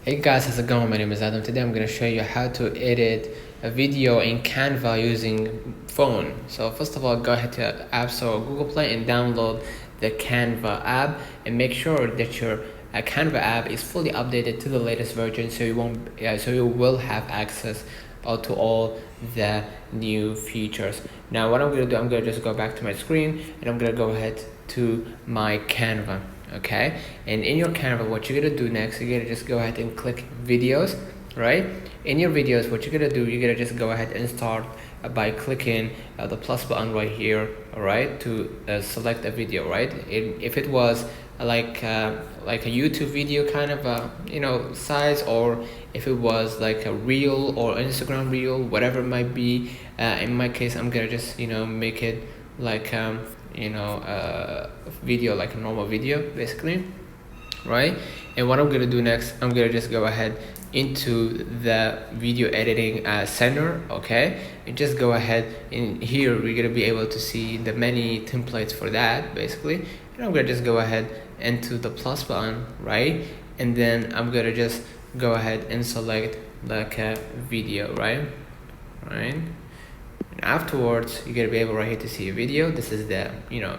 Hey guys, how's it going? My name is Adam. Today I'm going to show you how to edit a video in Canva using phone. So first of all, go ahead to App Store or Google Play and download the Canva app and make sure that your Canva app is fully updated to the latest version, so you will have access to all the new features. Now what I'm going to do, I'm going to just go back to my screen and I'm going to go ahead to my Canva. Okay, and in your Canva, what you're gonna do next, you're gonna just go ahead and click videos. Right, in your videos, what you're gonna do, you're gonna just go ahead and start by clicking the plus button right here. All right, to select a video. Right, if it was like a YouTube video kind of size, or if it was like a reel or Instagram reel, whatever it might be. In my case, I'm gonna just make it like video, like a normal video basically, right? And what I'm gonna do next, I'm gonna just go ahead into the video editing center. Okay, and just go ahead in here, we're gonna be able to see the many templates for that basically. And I'm gonna just go ahead into the plus button, right? And then I'm gonna just go ahead and select like a video, right? And afterwards, you're gonna be able right here to see a video. This is the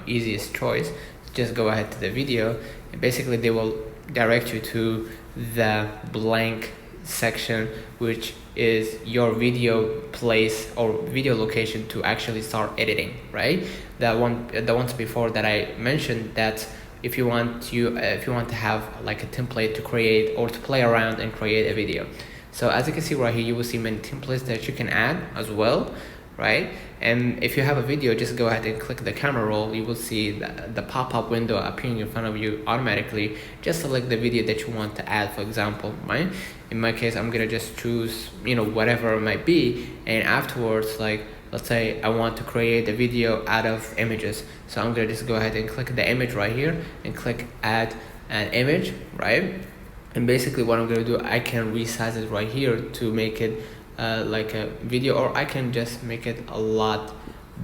easiest choice. Just go ahead to the video, and basically they will direct you to the blank section, which is your video place or video location to actually start editing, right? The ones before that I mentioned, that if you want to have like a template to create or to play around and create a video. So as you can see right here, you will see many templates that you can add as well, right? And if you have a video, just go ahead and click the camera roll. You will see the pop-up window appearing in front of you automatically. Just select the video that you want to add, for example, right? In my case, I'm gonna just choose whatever it might be, and afterwards, like let's say I want to create a video out of images, so I'm gonna just go ahead and click the image right here and click add an image, right? And basically what I'm gonna do, I can resize it right here to make it like a video, or I can just make it a lot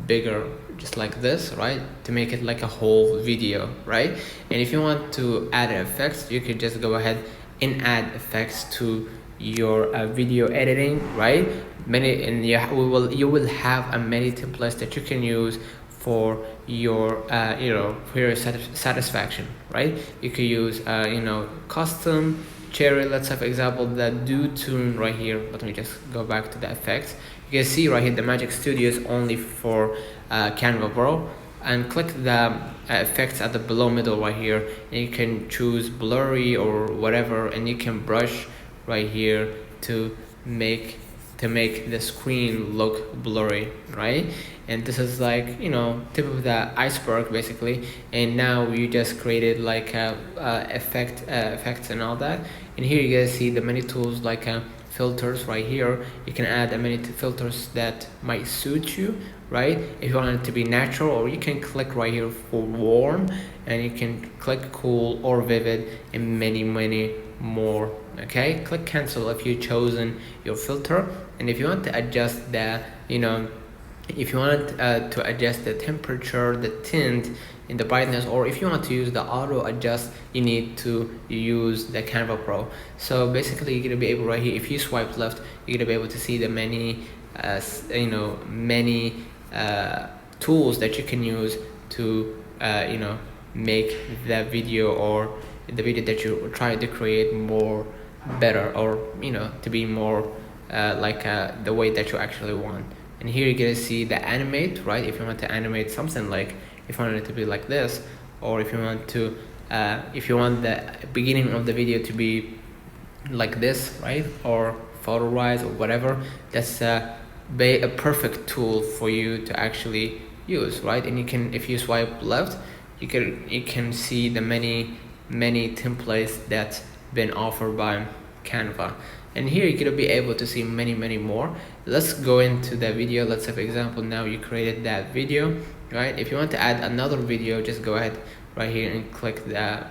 bigger, just like this, right? To make it like a whole video, right? And if you want to add effects, you can just go ahead and add effects to your video editing, right? You will have many templates that you can use for your satisfaction, right? You could use custom cherry. Let's have example the do tune right here. Let me just go back to the effects. You can see right here the Magic Studio is only for Canva Pro, and click the effects at the below middle right here, and you can choose blurry or whatever, and you can brush right here to make the screen look blurry, right? And this is like tip of the iceberg basically. And now you just created like effects and all that. And here you guys see the many tools like filters right here. You can add many filters that might suit you, right? If you want it to be natural, or you can click right here for warm, and you can click cool or vivid, and many more. Okay, click cancel if you've chosen your filter. And if you want to adjust the if you want to adjust the temperature, the tint, and the brightness, or if you want to use the auto adjust, you need to use the Canva Pro. So basically you're gonna be able right here, if you swipe left, you're gonna be able to see the many tools that you can use to make the video, or the video that you try to create more better, or to be more like the way that you actually want. And here you're gonna see the animate, right? If you want to animate something, like if you want it to be like this, or if you want to if you want the beginning of the video to be like this, right? Or photo rise or whatever, that's a perfect tool for you to actually use, right? And you can, if you swipe left, you can see the many templates that's been offered by Canva. And here you're gonna be able to see many more. Let's go into the video. Let's say for example, now you created that video, right? If you want to add another video, just go ahead right here and click the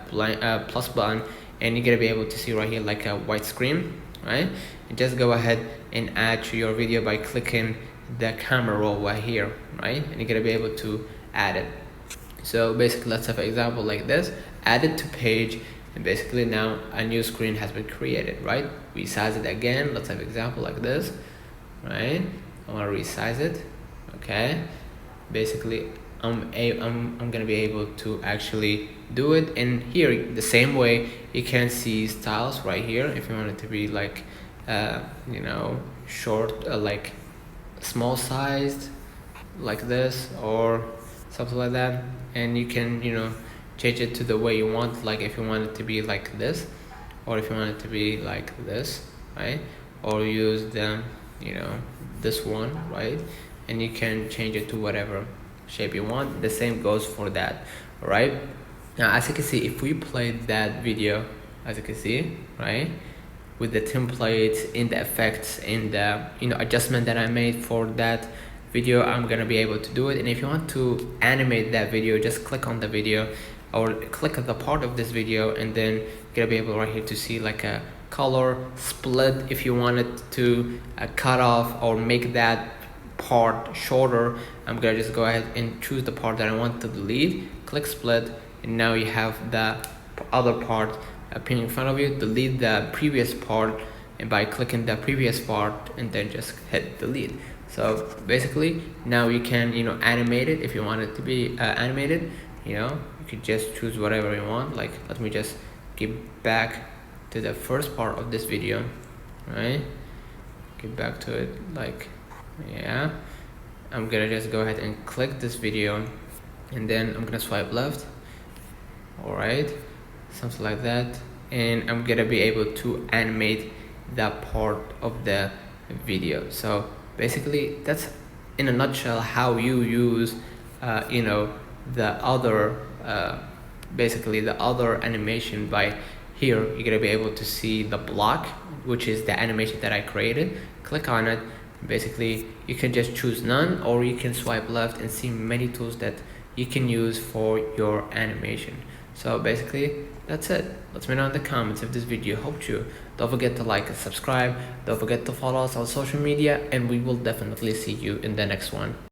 plus button, and you're gonna be able to see right here like a white screen, right? And just go ahead and add to your video by clicking the camera roll right here, right? And you're gonna be able to add it. So basically, let's have an example like this. Add it to page, and basically now a new screen has been created, right? Resize it again. Let's have an example like this, right? I want to resize it. Okay, basically I'm gonna be able to actually do it. And here the same way you can see styles right here if you want it to be like short, like small sized like this or something like that, and you can change it to the way you want, like if you want it to be like this or if you want it to be like this, right? Or use the this one, right? And you can change it to whatever shape you want. The same goes for that, right? Now as you can see, if we play that video, as you can see, right, with the templates in the effects in the adjustment that I made for that video, I'm gonna be able to do it. And if you want to animate that video, just click on the video or click on the part of this video, and then you're gonna be able right here to see like a color split. If you wanted to cut off or make that part shorter, I'm gonna just go ahead and choose the part that I want to delete, click split, and now you have the other part appearing in front of you. Delete the previous part, and by clicking the previous part and then just hit delete. So basically now you can animate it if you want it to be animated. You could just choose whatever you want. Like, let me just get back to the first part of this video, right? Get back to it, like, yeah. I'm gonna just go ahead and click this video, and then I'm gonna swipe left, all right, something like that, and I'm gonna be able to animate that part of the video. So basically that's in a nutshell how you use the other basically the other animation. By here you're gonna be able to see the block, which is the animation that I created. Click on it. Basically you can just choose none, or you can swipe left and see many tools that you can use for your animation. So basically that's it. Let me know in the comments if this video helped you. Don't forget to like and subscribe. Don't forget to follow us on social media, and we will definitely see you in the next one.